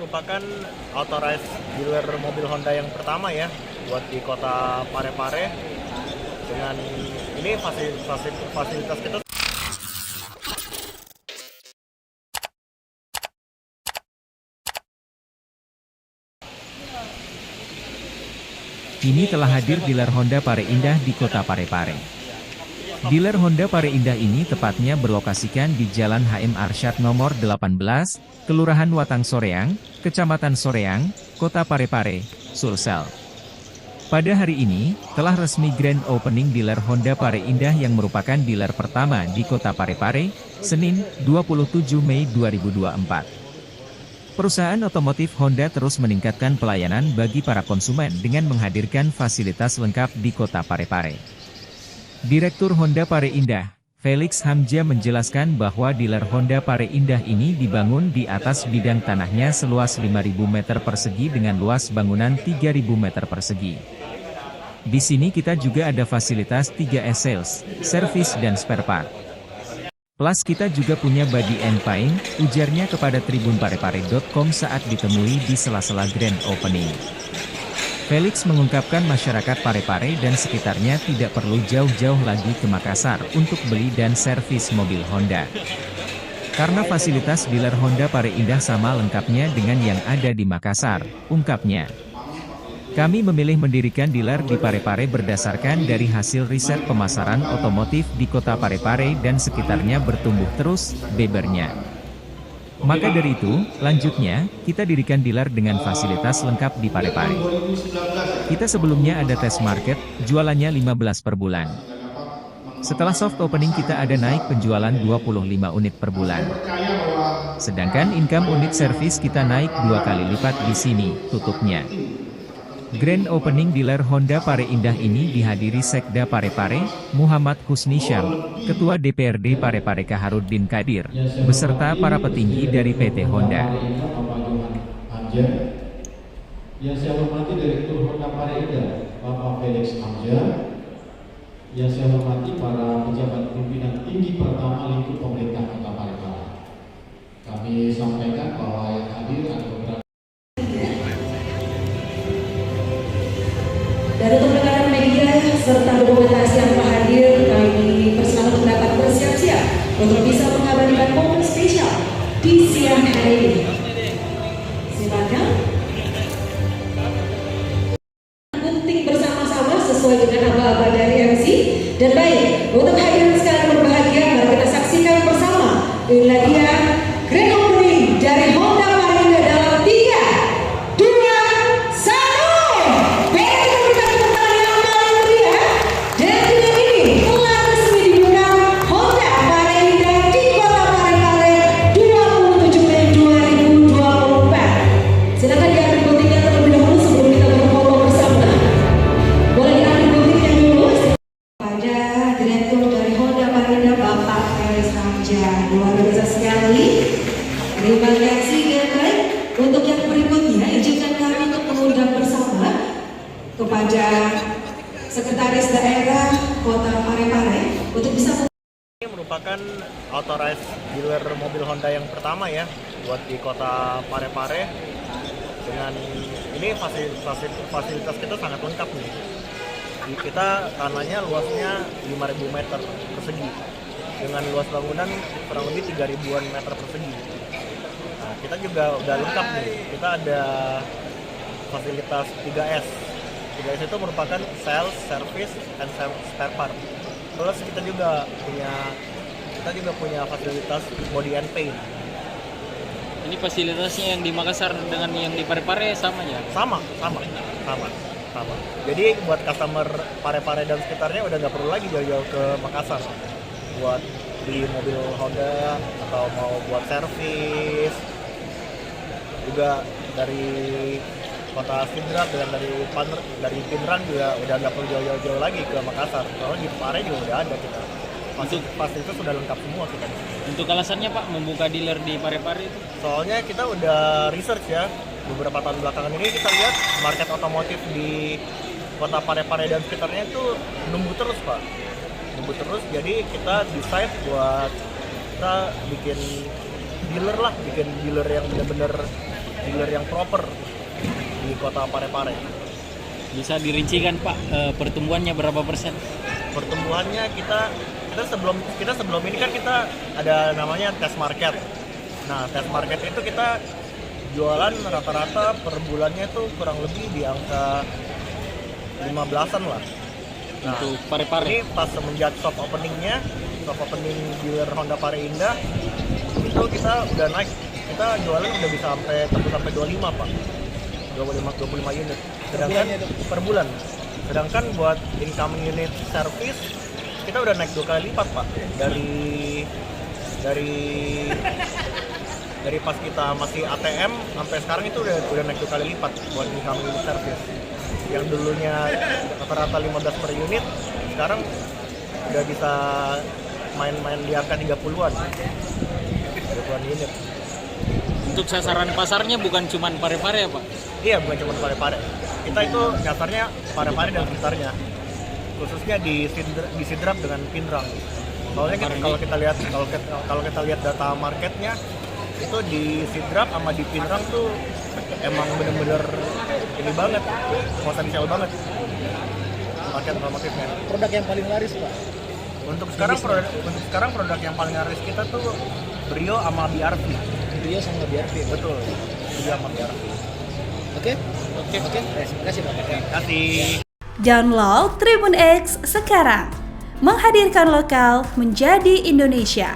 merupakan authorized dealer mobil Honda yang pertama ya buat di kota Parepare. Dengan ini fasilitas kita. Kini telah hadir dealer Honda Pare Indah di kota Parepare. Dealer Honda Pare Indah ini tepatnya berlokasikan di Jalan HM Arsyad nomor 18, Kelurahan Watang Soreang, Kecamatan Soreang, Kota Parepare, Sulsel. Pada hari ini, telah resmi grand opening dealer Honda Pare Indah yang merupakan dealer pertama di kota Parepare, Senin, 27 Mei 2024. Perusahaan otomotif Honda terus meningkatkan pelayanan bagi para konsumen dengan menghadirkan fasilitas lengkap di kota Parepare. Direktur Honda Pare Indah, Felix Hamzah menjelaskan bahwa dealer Honda Pare Indah ini dibangun di atas bidang tanahnya seluas 5.000 meter persegi dengan luas bangunan 3.000 meter persegi. Di sini kita juga ada fasilitas 3S sales, service dan spare part. Plus kita juga punya body and paint, ujarnya kepada tribunparepare.com saat ditemui di sela-sela grand opening. Felix mengungkapkan masyarakat Parepare dan sekitarnya tidak perlu jauh-jauh lagi ke Makassar untuk beli dan servis mobil Honda. Karena fasilitas dealer Honda Pare Indah sama lengkapnya dengan yang ada di Makassar, ungkapnya. Kami memilih mendirikan dealer di Parepare berdasarkan dari hasil riset pemasaran otomotif di kota Parepare dan sekitarnya bertumbuh terus, bebernya. Maka dari itu, lanjutnya, kita dirikan dealer dengan fasilitas lengkap di Parepare. Kita sebelumnya ada tes market, jualannya 15 per bulan. Setelah soft opening kita ada naik penjualan 25 unit per bulan. Sedangkan income unit service kita naik 2 kali lipat di sini, tutupnya. Grand opening dealer Honda Pare Indah ini dihadiri Sekda Parepare, Muhammad Husni Syam, Ketua DPRD Parepare Kaharuddin Kadir, beserta para petinggi dari PT Honda. Yang saya hormati Direktur Honda Pare Indah, Bapak Felix Hamzah. Yang saya hormati para pejabat pimpinan tinggi pertama lingkup pemerintah Kota Parepare. Kami sampaikan bahwa yang hadir ada beberapa. Dan untuk rekan-rekan media serta dokumentasi yang telah hadir, kami persilakan untuk dapat bersiap-siap untuk bisa mengabadikan momen spesial di siang hari ini. Silakan. Gunting bersama-sama sesuai dengan aba-aba dari MC. Dan baik, untuk hadirin sekalian berbahagia, mari kita saksikan bersama. Inilah dia grand opening dari Honda Pare Indah dalam 3, 2, 1. Luar biasa sekali. Terima kasih ya baik. Untuk yang berikutnya izinkan kami untuk mengundang bersama kepada Sekretaris Daerah Kota Parepare untuk bisa. Ini merupakan authorized dealer mobil Honda yang pertama ya buat di kota Parepare. Dengan ini fasilitas kita sangat lengkap nih. Kita tanahnya luasnya 5.000 meter persegi. Dengan luas bangunan kurang lebih 3.000-an meter persegi. Nah, kita juga udah lengkap nih. Kita ada fasilitas 3S. 3S itu merupakan sales, service, and spare part. Terus kita juga punya fasilitas body and paint. Ini fasilitasnya yang di Makassar dengan yang di Parepare sama ya? Sama. Jadi buat customer Parepare dan sekitarnya udah nggak perlu lagi jauh-jauh ke Makassar buat beli mobil Honda atau mau buat servis. Juga dari kota Sidrap dan dari Pinrang juga udah nggak perlu jauh-jauh lagi ke Makassar. Kalau di Pare juga udah ada kita. Fasilitas sudah lengkap semua kita. Untuk alasannya Pak membuka dealer di Parepare itu? Soalnya kita udah research ya. Beberapa tahun belakangan ini kita lihat market otomotif di kota Parepare dan sekitarnya itu numbuh terus Pak. Terus jadi kita decide buat kita bikin dealer yang benar-benar dealer yang proper di kota Parepare. Bisa dirincikan Pak, pertumbuhannya berapa persen? Pertumbuhannya kita sebelum ini kan kita ada namanya test market. Nah, test market itu kita jualan rata-rata per bulannya itu kurang lebih di angka 15-an lah. Nah, Untuk Parepare. ini pas semenjak shop opening dealer Honda Pare Indah itu kita udah naik, kita jualan udah bisa sampai 25 Pak, 25 unit, sedangkan per bulan. Sedangkan buat incoming unit service kita udah naik 2 kali lipat Pak, dari pas kita masih ATM sampai sekarang itu udah naik 2 kali lipat buat incoming unit service. Yang dulunya rata-rata 15 per unit, sekarang udah bisa main-main di angka 30-an unit. Untuk sasaran pasarnya bukan cuma Parepare ya Pak? Iya, bukan cuma Parepare. Kita itu nyasarnya Parepare dan sekitarnya, khususnya di Sidrap dengan Pinrang. Soalnya kalau kita lihat data marketnya itu di Sidrap sama di Pinrang tuh emang bener-bener ini banget, potensial banget market otomotifnya. Produk yang paling laris Pak? Untuk sekarang produk yang paling laris kita tuh Brio sama BRV. Brio sama BRV. Betul, Brio sama BRV. Oke. Terima kasih Pak. Terima kasih. Download Tribun X sekarang. Menghadirkan lokal menjadi Indonesia.